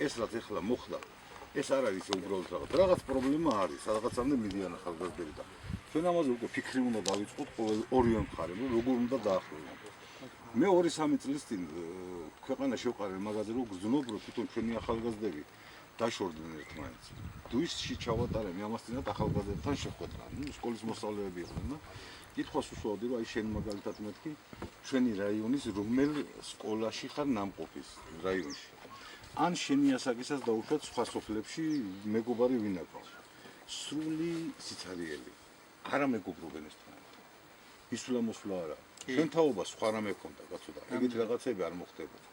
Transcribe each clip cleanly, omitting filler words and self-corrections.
ეს რაც ეხლა მოხდა, ეს არ არის უბრალოდ რაღაც პრობლემა არის, სადღაცამდე მიდიან ახალგაზრდები და ჩვენ ამაზე უკვე ფიქრი უნდა დავიწყოთ ორივე მხარემ, როგორ უნდა დაახლოვოთ. მე 2-3 წლის წინ ქვეყანა შევყარე მაგაზე რომ გძნობ რომ თვითონ ჩვენი ახალგაზრდები დაშორდნენ ერთმანეთს. დუისში ჩავატარე მე ამასთანავე ახალგაზრდებთან შეხვედრა. სკოლის მოსწავლეები იყვნენ და კითხვას უშუალდი რომ აი შენ მაგალითად მეთქი ჩვენი რაიონის რომელ სკოლაში ხარ ნამყოფის რაიონში. ან შენი ასაკისას დაუშვათ სხვა სოფლებში მეგობარი ვინ აქვს. სრული სიცარიელი. არა მეგობრობენ ერთმანეთთან. ისულამოსვლა არა. ჩვენ თაობა სხვა რამე ქონდა კაცო და ეგეთ რაღაცები არ მოხდებოდა.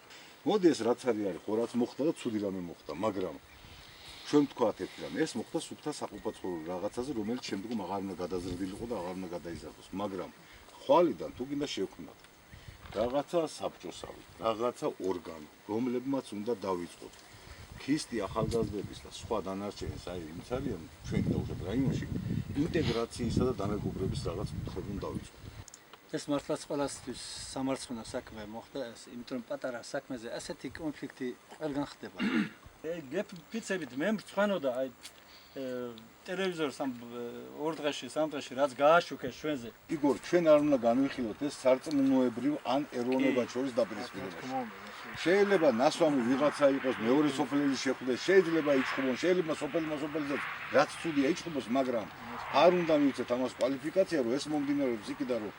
მოდი ეს რაც არის ხო რაც მოხდა და ცუდი რამე მოხდა, მაგრამ ჩვენ ვთქვათ ერთ რამე, ეს მოხდა სუფთა საყოფაცხოვრებელ რაღაცაზე, რომელიც შემდგომ აღარ უნდა გადაზრდილიყო და აღარ უნდა გადაიზარდოს, მაგრამ ხვალიდან თუ გინდა შევქმნათ რაღაცა საბჭოსავი, რაღაცა ორგანო, რომლებმაც უნდა დავიწყოთ ქისტი ახალგაზრდების და სხვა დანარჩენის აი ვინც არიან ჩვენ დაუშვათ რაიონში ინტეგრაციისა და დამეგობრების რაღაც კითხვები უნდა დავიწყოთ. ეს მართლაც ყველასთვის სამარცხვინო საქმე მოხდა, იმიტომ პატარა საქმეზე ასეთი კონფლიქტი ყველგან ხდება. გეფიცებით მე მრცხვენოდა აი ტელევიზორს ამ 2 დღეში, 3 დღეში რაც გააშუქეს ჩვენზე. იგორ, ჩვენ არ უნდა განვიხილოთ ეს სარწმუნოებრივ ან ეროვნებად შორის დაპირისპირებაში. შეიძლება ნასვამი ვიღაცა იყოს მეორე სოფლების შეხვდეს, შეიძლება იჩხუბონ, შეიძლება სოფელმოსოფელსაც რაც ცუდია იჩხუბოს, მაგრამ არ უნდა მივცეთ ამას კვალიფიკაცია, რომ ეს მომდინარეობს იქიდან, რომ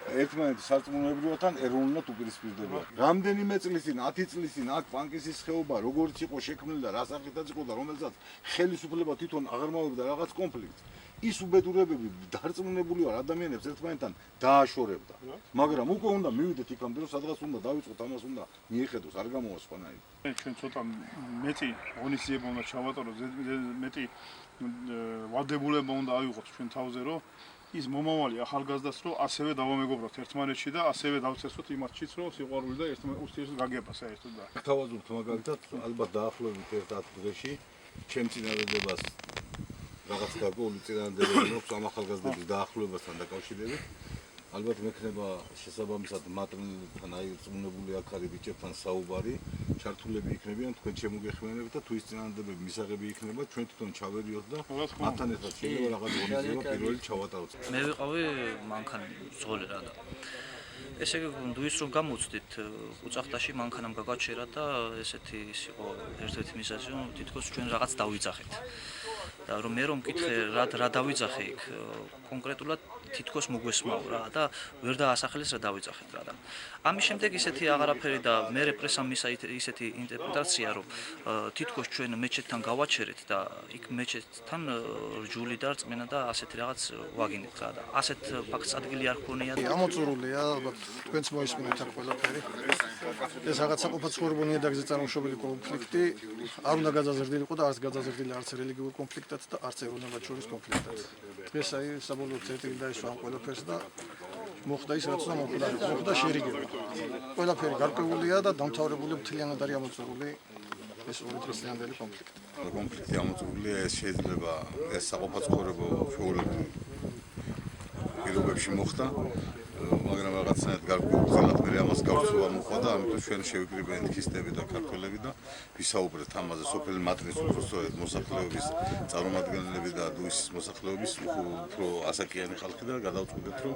ერთმანეთის სარწმუნოებრივად ან ეროვნულად უპირისპირდება. რამდენიმე წლის წინ, 10 წლის წინ აქ პანკისის ხეობა როგორც იყო შექმნილი და რა სახითაც იყო და რომელსაც ხელისუფლება თვითონ აღარმავებდა რაღაც კონფლიქტს. ის უბედურებები დარწმუნებული ვარ ადამიანებს ერთმანეთთან დააშორებდა. მაგრამ უკვე უნდა მივიდეთ იქამდე, რომ სადღაც უნდა დავიწყოთ, ამას უნდა მიეხედოს, არ გამოვა სხვანაირად. ჩვენ ცოტა მეტი ღონისძიება უნდა ჩავატაროთ, მეტი ვადებულება უნდა ავიღოთ ჩვენ თავზე, რომ ის მომავალი ახალგაზრდას რომ ასევე დავამეგობროთ ერთმანეთში და ასევე დავცესოთ იმათშიც რომ სიყვარული და ურთიერთობა გაგება საერთოდ და თავაზობთ მაგალითად ალბათ დაახლოებით 1-10 დღეში ჩემ წინადადებას რაღაც გაგოული წინადადებები აქვს ამ ახალგაზრდების დაახლოებასთან დაკავშირებით ალბათ მექნება შესაბამისად მატრიალთან აი წმუნებული აქ არის ბიჭებთან საუბარი ჩართულები იქნებიან თქვენ შემოგეხმიანებთ და თუ ის წინადადებები მისაღები იქნება ჩვენ თვითონ ჩავერიოთ და მათთან ერთად შეიძლება რაღაც ღონისძიება პირველი ჩავატაროთ. მე ვიყავი მანქანა ზღოლი რა და ესე იგი დუის რომ გამოვწდით უწახტაში მანქანამ გაგაჩერა და ესეთი ის იყო ერთ-ერთი მიზეზი რომ თითქოს ჩვენ რაღაც დავიძახეთ. და რომ მე რომ მკითხე რა დავიძახე იქ კონკრეტულად თითქოს მოგვესმაო რა და ვერ დაასახელეს რა დავიძახეთ რა და ამის შემდეგ ისეთი აღარაფერი და მე რეპრესამ მისა ისეთი ინტერპრეტაცია რომ თითქოს ჩვენ მეჩეთთან გავაჩერეთ და იქ მეჩეთთან რჯული და რწმენა და ასეთი რაღაც ვაგინეთ რა და ასეთ ფაქტს ადგილი არ ქონია ამოწურულია ალბათ თქვენც მოისმინეთ აქ ყველაფერი ეს რაღაც საყოფაცხოვრებო ნიადაგზე წარმოშობილი კონფლიქტი არ უნდა გადაზრდილიყო და არც გადაზრდილი არც რელიგიურ კონფლიქტად და არც ეროვნებად შორის კონფლიქტად დღეს აი საბოლოოდ წერტილი დაისვა ამ ყველაფერს და მოხდა ის რაც უნდა მოხდა შერიგება ყველაფერი გარკვეულია და დამთავრებული მთლიანად არის ამოწურული ეს 2 დღესიანი კონფლიქტი კონფლიქტი ამოწურულია ეს შეიძლება ეს საყოფაცხოვრებო ჩვეულებრივ პირობებში მოხდა მაგრამ რაღაცნაირად გარკვეულწილად მე ამას გავცოვა მოყვა და ამიტომ ჩვენ შევიკრიბენთ ქისტები და ქართველები და ვისაუბრეთ ამაზე სოფელი მატრის უпростоეთ მოსახლეობის წარმომადგენლები და დუისის მოსახლეობის უფრო ასაკიანი ხალხი და გადავწყვიტეთ რომ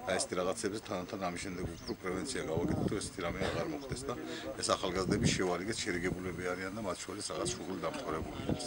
აი ესეთი რაღაცებზე თანათან ამის შემდეგ უფრო პრევენცია გავაკეთოთ რომ ესეთი რამე აღარ მოხდეს და ეს ახალგაზრდები შევარიგეთ შერიგებულები არიან და მათ შორის რაღაც შუღული დამთავრებული